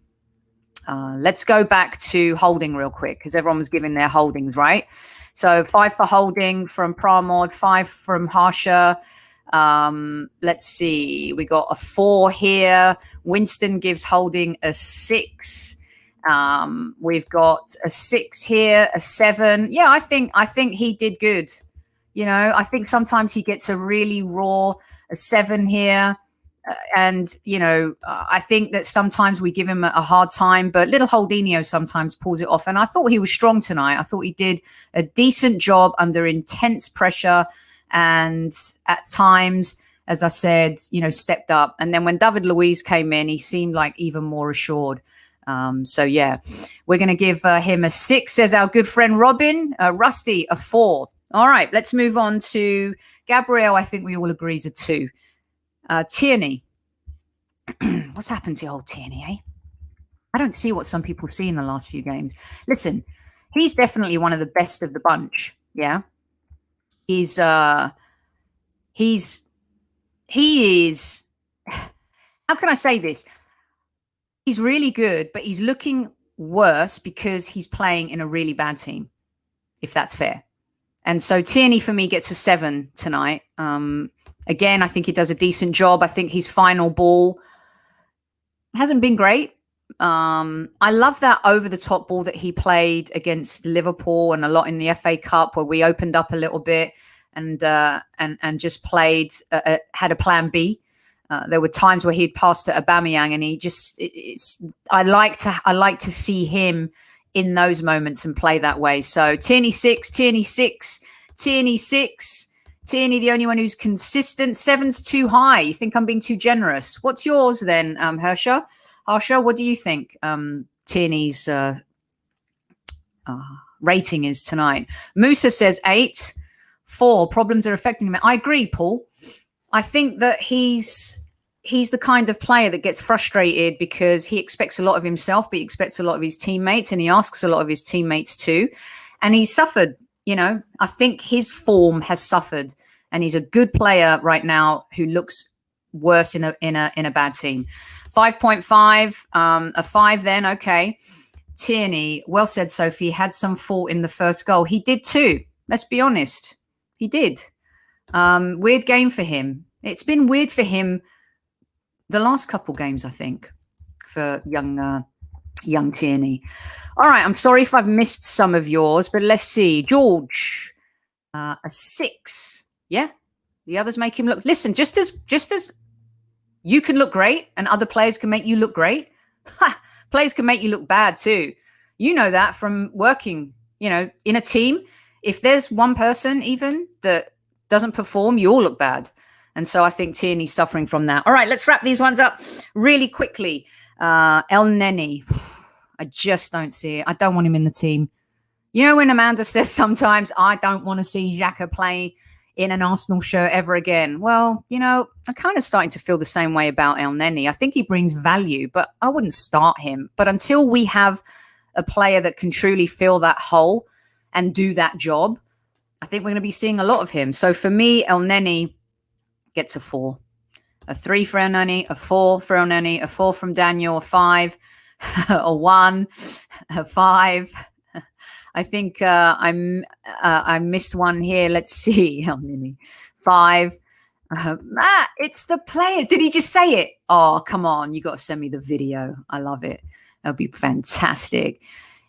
Let's go back to Holding real quick because everyone was giving their holdings, right? So 5 for Holding from Pramod, 5 from Harsha. Let's see. We got a 4 here. Winston gives Holding a 6. We've got a 6 here, a 7. Yeah, I think he did good. I think sometimes he gets a really raw, a 7 here. I think that sometimes we give him a hard time, but little Holdinho sometimes pulls it off. And I thought he was strong tonight. I thought he did a decent job under intense pressure. And at times, as I said, stepped up. And then when David Luiz came in, he seemed like even more assured. So, yeah, we're going to give him a 6, says our good friend Robin. Rusty, a 4. All right, let's move on to Gabriel. I think we all agree is a 2. Tierney. What's happened to old Tierney, eh? I don't see what some people see in the last few games. Listen, he's definitely one of the best of the bunch. Yeah. He is, how can I say this? He's really good, but he's looking worse because he's playing in a really bad team, if that's fair. And so Tierney for me gets a 7 tonight. Again, I think he does a decent job. I think his final ball hasn't been great. I love that over-the-top ball that he played against Liverpool and a lot in the FA Cup where we opened up a little bit and just played, had a plan B. There were times where he'd pass to Aubameyang and he just, I like to see him in those moments and play that way. So Tierney 6, Tierney 6, Tierney 6. Tierney, the only one who's consistent. 7's too high. You think I'm being too generous? What's yours then, Harsha? Harsha, what do you think Tierney's rating is tonight? Musa says 8. 4. Problems are affecting him. I agree, Paul. I think that he's the kind of player that gets frustrated because he expects a lot of himself, but he expects a lot of his teammates, and he asks a lot of his teammates too. And he's suffered. I think his form has suffered, and he's a good player right now who looks worse in a bad team. 5.5, a 5 then. Okay. Tierney, well said, Sophie, had some fault in the first goal. He did too. Let's be honest. He did. Weird game for him. It's been weird for him the last couple games, I think, for young Tierney. All right, I'm sorry if I've missed some of yours, but let's see. George, a 6. Yeah, the others make him look. Listen, just as you can look great and other players can make you look great, players can make you look bad too. You know that from working, in a team. If there's one person even that doesn't perform, you all look bad. And so I think Tierney's suffering from that. All right, let's wrap these ones up really quickly. El Neni. I just don't see it. I don't want him in the team. When Amanda says sometimes, I don't want to see Xhaka play in an Arsenal shirt ever again. Well, I'm kind of starting to feel the same way about El Neni. I think he brings value, but I wouldn't start him. But until we have a player that can truly fill that hole and do that job, I think we're going to be seeing a lot of him. So for me, El Neni gets a 4. A 3 for El Neni, a 4 for El Neni, a 4 from Daniel, a 5, a 1, a 5. I think I missed one here. Let's see. El Neni, 5. Matt, it's the players. Did he just say it? Oh, come on. You got to send me the video. I love it. That'll be fantastic.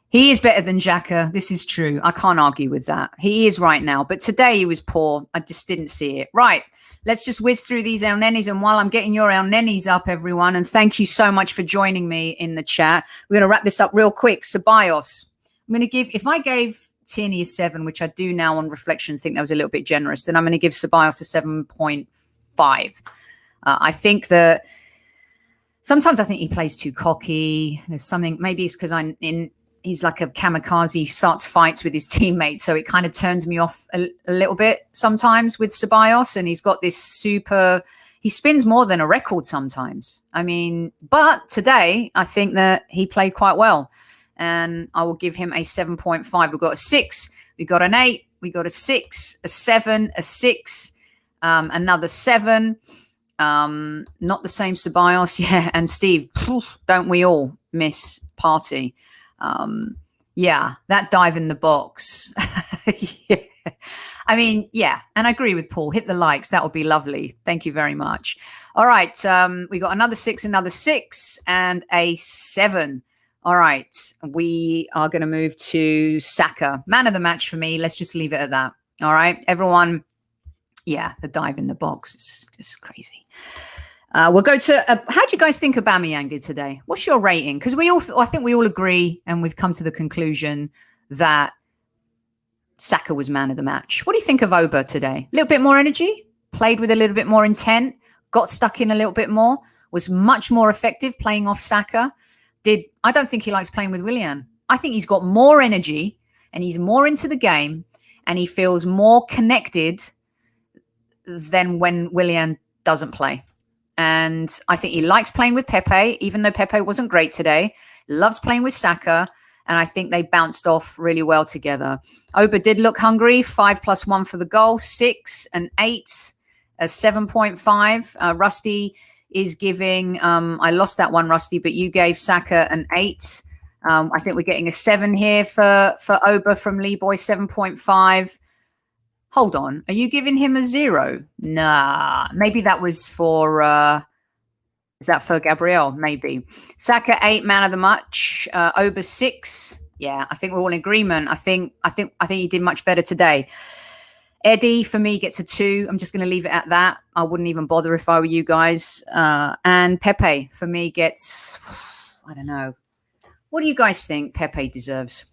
He is better than Xhaka. This is true. I can't argue with that. He is right now. But today he was poor. I just didn't see it. Right. Let's just whiz through these El Nenis. And while I'm getting your El Nenis up, everyone, and thank you so much for joining me in the chat. We're going to wrap this up real quick. Ceballos. I'm going to give, if I gave Tierney a 7, which I do now on reflection, think that was a little bit generous, then I'm going to give Ceballos a 7.5. I think that sometimes I think he plays too cocky. There's something, maybe it's because he's like a kamikaze, starts fights with his teammates. So it kind of turns me off a little bit sometimes with Ceballos. And he's got this he spins more than a record sometimes. I mean, but today I think that he played quite well. And I will give him a 7.5. We've got a 6, we got an 8, we got a 6, a 7, a 6, another 7. Not the same Ceballos. Yeah. And Steve, don't we all miss Partey? Yeah, that dive in the box. Yeah. I mean, yeah. And I agree with Paul. Hit the likes. That would be lovely. Thank you very much. All right. We got another 6, and a 7. All right. We are going to move to Saka. Man of the match for me. Let's just leave it at that. All right. Everyone. Yeah, the dive in the box is just crazy. We'll go to, how do you guys think Aubameyang did today? What's your rating? Because I think we all agree, and we've come to the conclusion that Saka was man of the match. What do you think of Oba today? A little bit more energy, played with a little bit more intent, got stuck in a little bit more, was much more effective playing off Saka. I don't think he likes playing with Willian. I think he's got more energy and he's more into the game and he feels more connected than when Willian doesn't play. And I think he likes playing with Pepe, even though Pepe wasn't great today. Loves playing with Saka. And I think they bounced off really well together. Oba did look hungry. 5 + 1 for the goal. 6, an 8, a 7.5. Rusty is giving, I lost that one, Rusty, but you gave Saka an 8. I think we're getting a 7 here for Oba from Lee Boy, 7.5. Hold on. Are you giving him a 0? Nah. Maybe that was for, is that for Gabriel? Maybe. Saka 8, man of the match. Oba 6. Yeah, I think we're all in agreement. I think he did much better today. Eddie, for me, gets a 2. I'm just going to leave it at that. I wouldn't even bother if I were you guys. And Pepe, for me, gets, I don't know. What do you guys think Pepe deserves?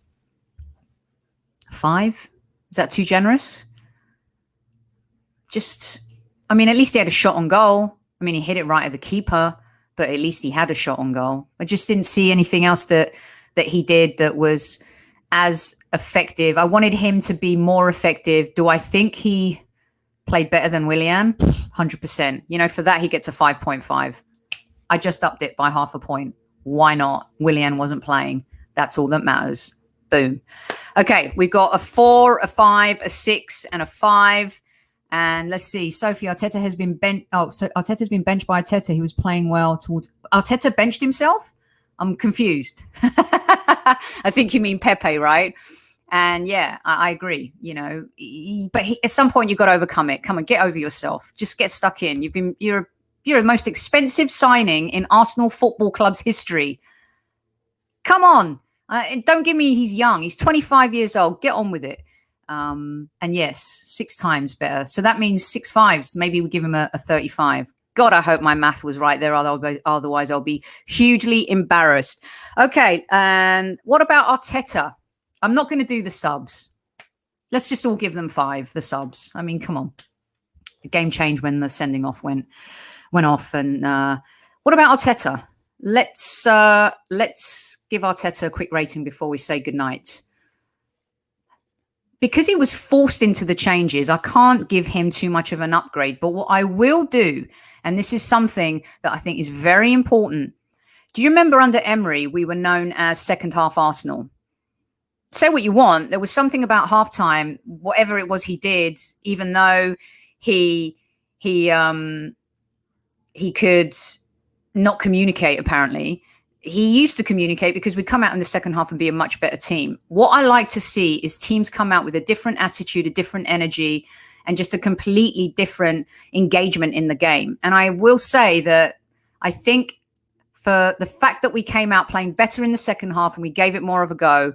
5? Is that too generous? I mean, at least he had a shot on goal. I mean, he hit it right at the keeper, but at least he had a shot on goal. I just didn't see anything else that he did that was as effective. I wanted him to be more effective. Do I think he played better than Willian? 100%. You know, for that, he gets a 5.5. I just upped it by half a point. Why not? Willian wasn't playing. That's all that matters. Boom. Okay, we got a 4, a 5, a 6, and a 5. And let's see, Sophie, Arteta has been benched. Oh, so Arteta's been benched by Arteta. He was playing well towards. Arteta benched himself? I'm confused. I think you mean Pepe, right? And yeah, I agree. You know, but at some point you've got to overcome it. Come on, get over yourself. Just get stuck in. You're the most expensive signing in Arsenal Football Club's history. Come on, don't give me he's young. He's 25 years old. Get on with it. And yes, 6 times better. So that means 6 5s. Maybe we give him a 35. God, I hope my math was right there. Otherwise, I'll be hugely embarrassed. Okay. And what about Arteta? I'm not going to do the subs. Let's just all give them 5, the subs. I mean, come on. The game changed when the sending off went off. And what about Arteta? Let's give Arteta a quick rating before we say goodnight. Because he was forced into the changes, I can't give him too much of an upgrade. But what I will do, and this is something that I think is very important. Do you remember under Emery, we were known as second half Arsenal? Say what you want. There was something about halftime, whatever it was he did, even though he could not communicate, apparently. He used to communicate because we'd come out in the second half and be a much better team. What I like to see is teams come out with a different attitude, a different energy, and just a completely different engagement in the game. And I will say that I think for the fact that we came out playing better in the second half and we gave it more of a go,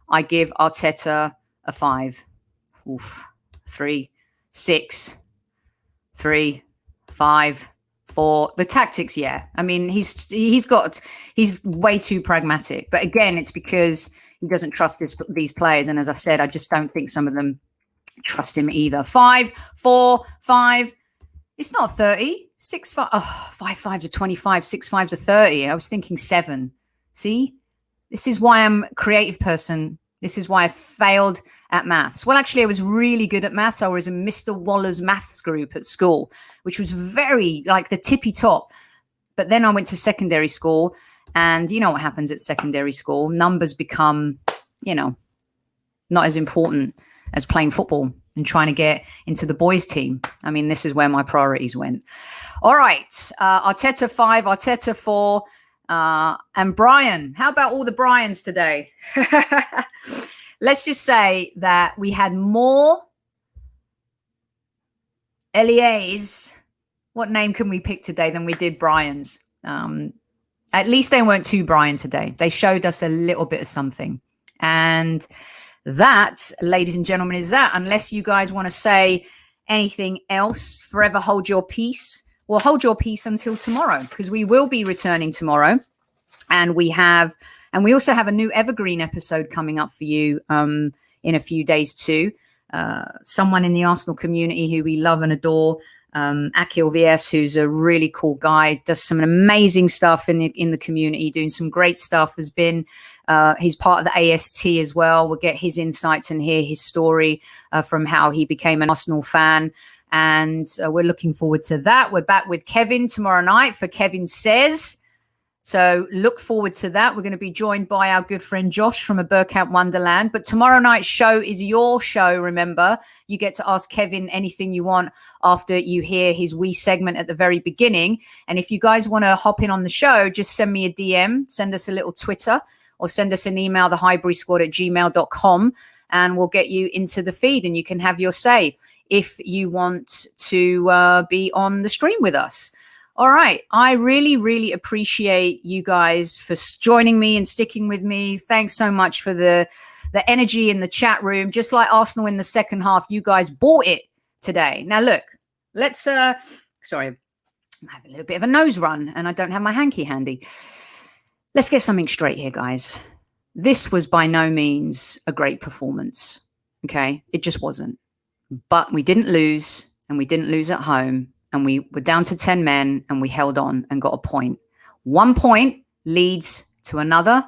I give Arteta a 5. Oof. 3, 6, 3, 5, 4. The tactics, yeah. I mean, he's way too pragmatic. But again, it's because he doesn't trust these players. And as I said, I just don't think some of them trust him either. 5, 4, 5. It's not 30. 6, 5. Oh, 5 5s are 25. 6 5s are 30. I was thinking 7. See, this is why I'm a creative person. This is why I failed at maths. Well, actually, I was really good at maths. I was in Mr. Waller's maths group at school, which was very like the tippy top. But then I went to secondary school, and you know what happens at secondary school? Numbers become, not as important as playing football and trying to get into the boys' team. I mean, this is where my priorities went. All right. Arteta 5, Arteta 4. And Brian, how about all the Brians today? Let's just say that we had more Elias. What name can we pick today than we did Brian's? At least they weren't too Brian today. They showed us a little bit of something. And that, ladies and gentlemen, is that. Unless you guys want to say anything else, forever hold your peace. Well, hold your peace until tomorrow, because we will be returning tomorrow. And we also have a new evergreen episode coming up for you in a few days too. Someone in the Arsenal community who we love and adore, Akil VS, who's a really cool guy, does some amazing stuff in the community, doing some great stuff. He's part of the AST as well. We'll get his insights and hear his story from how he became an Arsenal fan. And we're looking forward to that. We're back with Kevin tomorrow night for Kevin Says. So look forward to that. We're going to be joined by our good friend Josh from a Burkamp Wonderland. But tomorrow night's show is your show, remember. You get to ask Kevin anything you want after you hear his wee segment at the very beginning. And if you guys want to hop in on the show, just send me a DM, send us a little Twitter, or send us an email, the highburysquad@gmail.com, and we'll get you into the feed and you can have your say if you want to be on the stream with us. All right. I really, really appreciate you guys for joining me and sticking with me. Thanks so much for the energy in the chat room. Just like Arsenal in the second half, you guys bought it today. Now, look, let's sorry, I have a little bit of a nose run and I don't have my hanky handy. Let's get something straight here, guys. This was by no means a great performance. Okay. It just wasn't. But we didn't lose, and we didn't lose at home. And we were down to 10 men and we held on and got a point. 1 point leads to another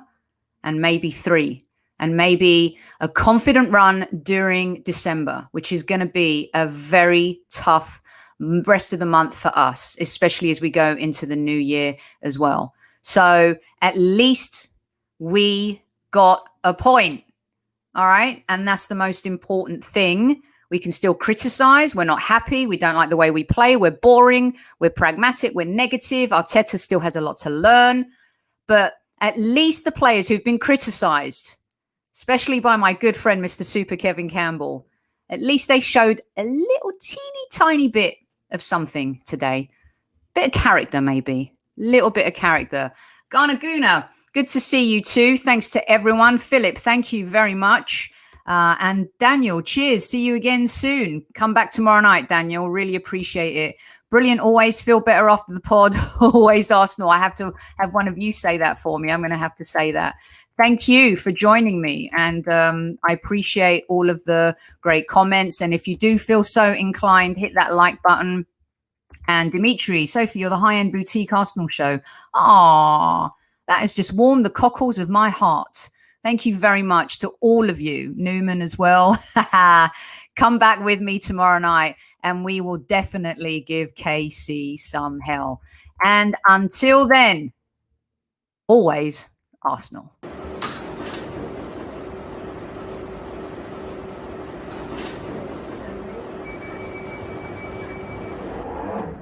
and maybe 3. And maybe a confident run during December, which is going to be a very tough rest of the month for us, especially as we go into the new year as well. So at least we got a point. All right. And that's the most important thing. We can still criticize. We're not happy. We don't like the way we play. We're boring. We're pragmatic. We're negative. Arteta still has a lot to learn. But at least the players who've been criticized, especially by my good friend, Mr. Super Kevin Campbell, at least they showed a little teeny tiny bit of something today. Bit of character, maybe. Little bit of character. Ghana Guna, good to see you too. Thanks to everyone. Philip, thank you very much. And Daniel, cheers. See you again soon. Come back tomorrow night, Daniel. Really appreciate it. Brilliant. Always feel better after the pod. Always Arsenal. I have to have one of you say that for me. I'm going to have to say that. Thank you for joining me. And I appreciate all of the great comments. And if you do feel so inclined, hit that like button. And Dimitri, Sophie, you're the high-end boutique Arsenal show. Ah, that has just warmed the cockles of my heart. Thank you very much to all of you. Newman as well. Come back with me tomorrow night and we will definitely give KC some hell. And until then, always Arsenal.